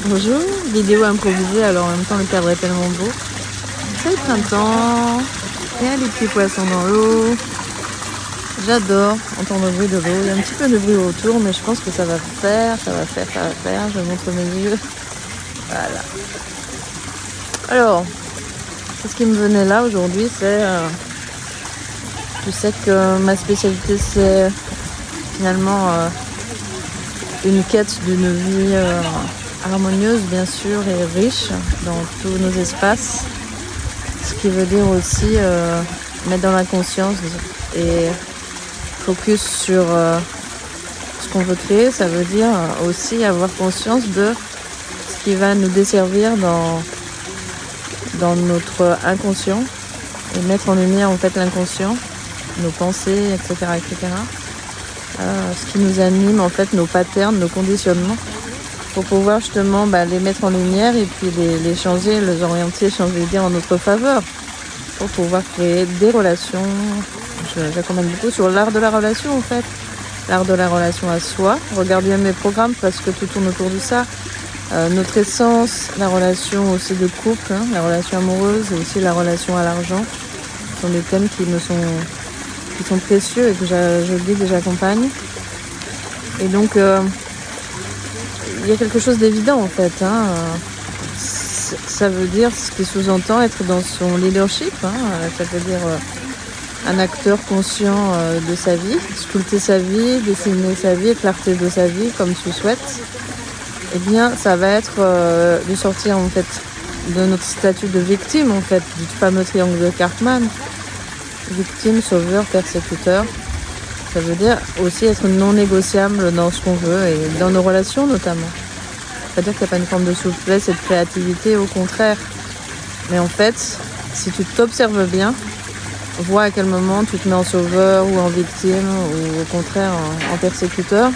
Bonjour, vidéo improvisée, alors en même temps le cadre est tellement beau. C'est le printemps, il y a les petits poissons dans l'eau. J'adore entendre le bruit de l'eau, il y a un petit peu de bruit autour, mais je pense que ça va faire. Je montre mes yeux. Voilà. Alors, ce qui me venait là aujourd'hui, c'est... tu sais que ma spécialité, c'est finalement une quête d'une vie... harmonieuse bien sûr et riche dans tous nos espaces, ce qui veut dire aussi mettre dans la conscience et focus sur ce qu'on veut créer. Ça veut dire aussi avoir conscience de ce qui va nous desservir dans notre inconscient et mettre en lumière en fait l'inconscient, nos pensées, etc. Ce qui nous anime en fait, nos patterns, nos conditionnements, pour pouvoir justement les mettre en lumière et puis les changer, les orienter, en notre faveur, pour pouvoir créer des relations. J'accompagne beaucoup sur l'art de la relation en fait, l'art de la relation à soi. Regarde bien mes programmes parce que tout tourne autour de ça. Notre essence, la relation aussi de couple, la relation amoureuse et aussi la relation à l'argent sont des thèmes qui sont précieux et que je dis que j'accompagne. Et donc il y a quelque chose d'évident en fait. Ça veut dire ce qui sous-entend être dans son leadership. Ça veut dire un acteur conscient de sa vie, sculpter sa vie, dessiner sa vie, clarté de sa vie comme tu souhaites. Eh bien, ça va être de sortir en fait de notre statut de victime en fait, du fameux triangle de Cartman. Victime, sauveur, persécuteur. Ça veut dire aussi être non négociable dans ce qu'on veut et dans nos relations notamment. C'est-à-dire qu'il n'y a pas une forme de souplesse et de créativité, au contraire. Mais en fait, si tu t'observes bien, vois à quel moment tu te mets en sauveur ou en victime ou au contraire en persécuteur.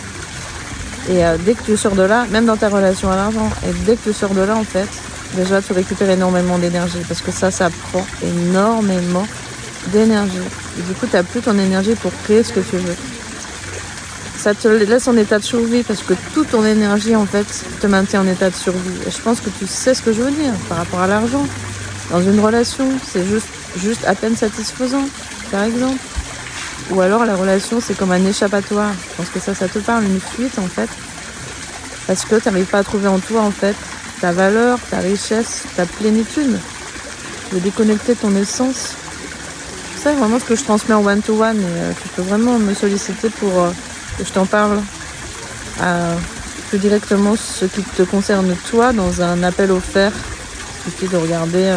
Et dès que tu sors de là, même dans ta relation à l'argent, et dès que tu sors de là en fait, déjà tu récupères énormément d'énergie parce que ça prend énormément d'énergie. Et du coup, tu n'as plus ton énergie pour créer ce que tu veux. Ça te laisse en état de survie parce que toute ton énergie, en fait, te maintient en état de survie. Et je pense que tu sais ce que je veux dire par rapport à l'argent. Dans une relation, c'est juste à peine satisfaisant, par exemple. Ou alors, la relation, c'est comme un échappatoire. Je pense que ça te parle, une fuite, en fait. Parce que tu n'arrives pas à trouver en toi, en fait, ta valeur, ta richesse, ta plénitude. De déconnecter ton essence. C'est vraiment ce que je transmets en one-to-one et tu peux vraiment me solliciter pour que je t'en parle plus directement ce qui te concerne toi dans un appel offert. Il suffit de regarder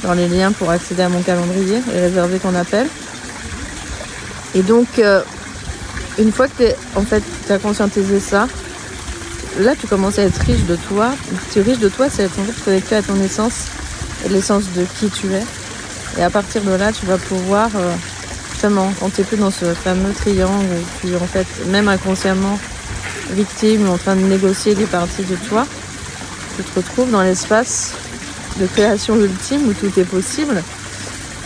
dans les liens pour accéder à mon calendrier et réserver ton appel. Et donc, une fois que tu as conscientisé ça, là tu commences à être riche de toi. Tu es riche de toi, c'est être en fait connecté à ton essence et l'essence de qui tu es. Et à partir de là, tu vas pouvoir, justement, quand tu n'es plus dans ce fameux triangle, où tu es en fait, même inconsciemment, victime, en train de négocier des parties de toi, tu te retrouves dans l'espace de création ultime où tout est possible.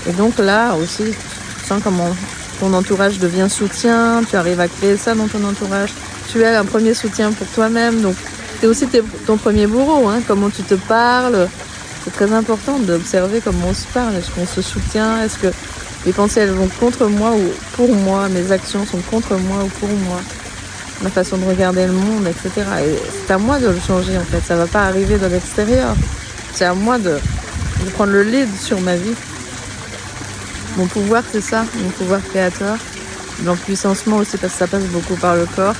Et donc là aussi, tu sens comment ton entourage devient soutien, tu arrives à créer ça dans ton entourage. Tu es un premier soutien pour toi-même, donc tu es aussi ton premier bourreau, comment tu te parles. C'est très important d'observer comment on se parle. Est-ce qu'on se soutient? Est-ce que les pensées, elles vont contre moi ou pour moi? Mes actions sont contre moi ou pour moi? Ma façon de regarder le monde, etc. Et c'est à moi de le changer, en fait. Ça ne va pas arriver de l'extérieur. C'est à moi de prendre le lead sur ma vie. Mon pouvoir, c'est ça. Mon pouvoir créateur. L'empuissancement aussi, parce que ça passe beaucoup par le corps.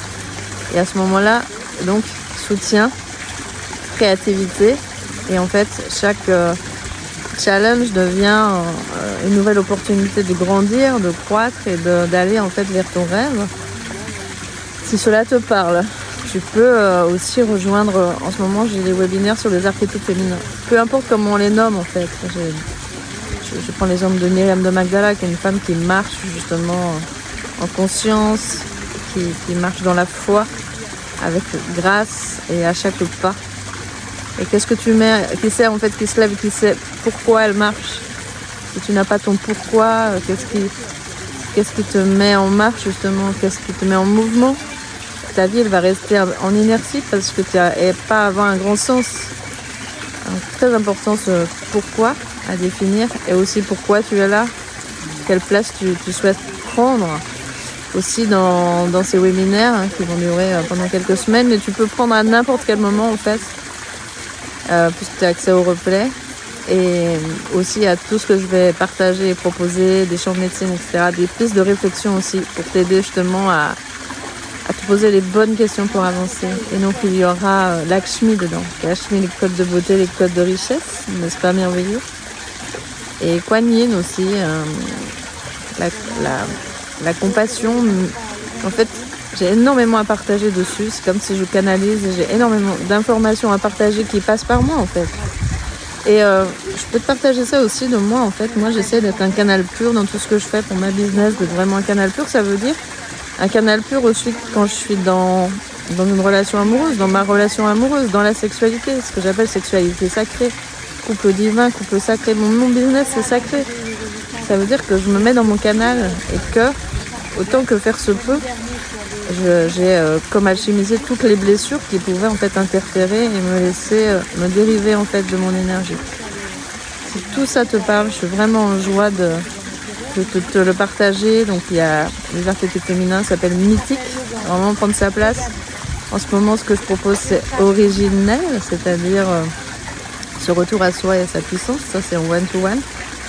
Et à ce moment-là, donc, soutien, créativité. Et en fait, chaque challenge devient une nouvelle opportunité de grandir, de croître et d'aller en fait vers ton rêve. Si cela te parle, tu peux aussi rejoindre, en ce moment j'ai des webinaires sur les archétypes féminins. Peu importe comment on les nomme en fait. Je prends l'exemple de Myriam de Magdala, qui est une femme qui marche justement en conscience, qui marche dans la foi, avec grâce et à chaque pas. Et qu'est-ce que tu mets, qui sait en fait, qui se lève, qui sait pourquoi elle marche. Si tu n'as pas ton pourquoi, qu'est-ce qui te met en marche justement, qu'est-ce qui te met en mouvement? ta vie elle va rester en inertie parce que tu n'vas pas avoir un grand sens. Donc, très important ce pourquoi à définir et aussi pourquoi tu es là, quelle place tu souhaites prendre. Aussi dans ces webinaires qui vont durer pendant quelques semaines, mais tu peux prendre à n'importe quel moment en fait, puisque tu as accès au replay et aussi à tout ce que je vais partager et proposer, des champs de médecine, etc., des pistes de réflexion aussi pour t'aider justement à te poser les bonnes questions pour avancer. Et donc il y aura Lakshmi dedans. Lakshmi, les codes de beauté, les codes de richesse, n'est-ce pas merveilleux? Et Kuan Yin aussi, la compassion. En fait, j'ai énormément à partager dessus. C'est comme si je canalise et j'ai énormément d'informations à partager qui passent par moi en fait. Et je peux te partager ça aussi de moi en fait. Moi j'essaie d'être un canal pur dans tout ce que je fais pour ma business, d'être vraiment un canal pur. Ça veut dire un canal pur aussi quand je suis dans une relation amoureuse, dans ma relation amoureuse, dans la sexualité, ce que j'appelle sexualité sacrée, couple divin, couple sacré. Mon business c'est sacré. Ça veut dire que je me mets dans mon canal et que, autant que faire se peut, j'ai comme alchimisé toutes les blessures qui pouvaient en fait interférer et me laisser me dériver en fait de mon énergie. Si tout ça te parle, je suis vraiment en joie de te le partager. Donc il y a les archétypes féminins, ça s'appelle mythique, vraiment prendre sa place. En ce moment, ce que je propose, c'est originel, c'est-à-dire ce retour à soi et à sa puissance. Ça, c'est en one-to-one.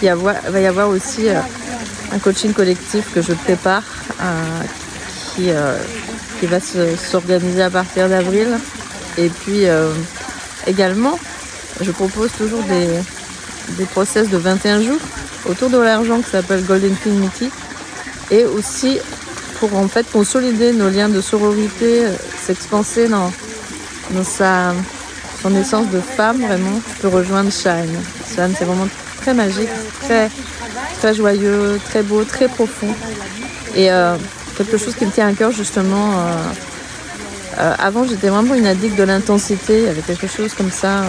Il va y avoir aussi un coaching collectif que je prépare qui va s'organiser à partir d'avril. Et puis également, je propose toujours des process de 21 jours autour de l'argent qui s'appelle Golden Infinity. Et aussi pour en fait consolider nos liens de sororité, s'expanser dans son essence de femme vraiment. Tu peux rejoindre Shine. Shine, c'est vraiment très magique, très, très joyeux, très beau, très profond. Et quelque chose qui me tient à cœur justement. Avant, j'étais vraiment une addict de l'intensité. Il y avait quelque chose comme ça,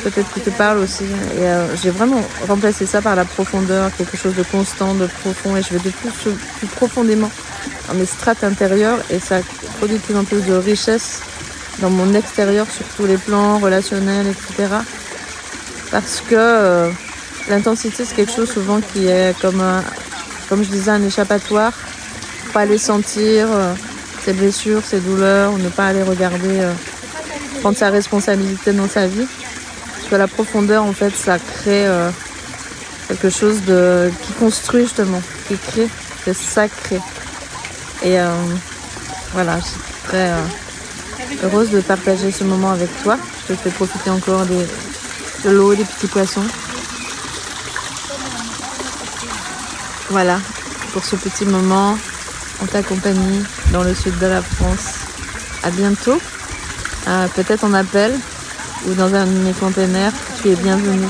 peut-être qui te parle aussi. Et j'ai vraiment remplacé ça par la profondeur, quelque chose de constant, de profond. Et je vais de plus profondément dans mes strates intérieures. Et ça produit de plus en plus de richesse dans mon extérieur, sur tous les plans relationnels, etc. Parce que l'intensité, c'est quelque chose souvent qui est comme je disais, un échappatoire. Pas les sentir, ses blessures, ses douleurs, ne pas aller regarder, prendre sa responsabilité dans sa vie. Parce que la profondeur, en fait, ça crée quelque chose qui construit justement, qui crée, c'est sacré. Et voilà, je suis très heureuse de partager ce moment avec toi. Je te fais profiter encore de l'eau, des petits poissons. Voilà, pour ce petit moment en ta compagnie dans le sud de la France. À bientôt, peut-être en appel ou dans un de mes containers. Tu es bienvenue.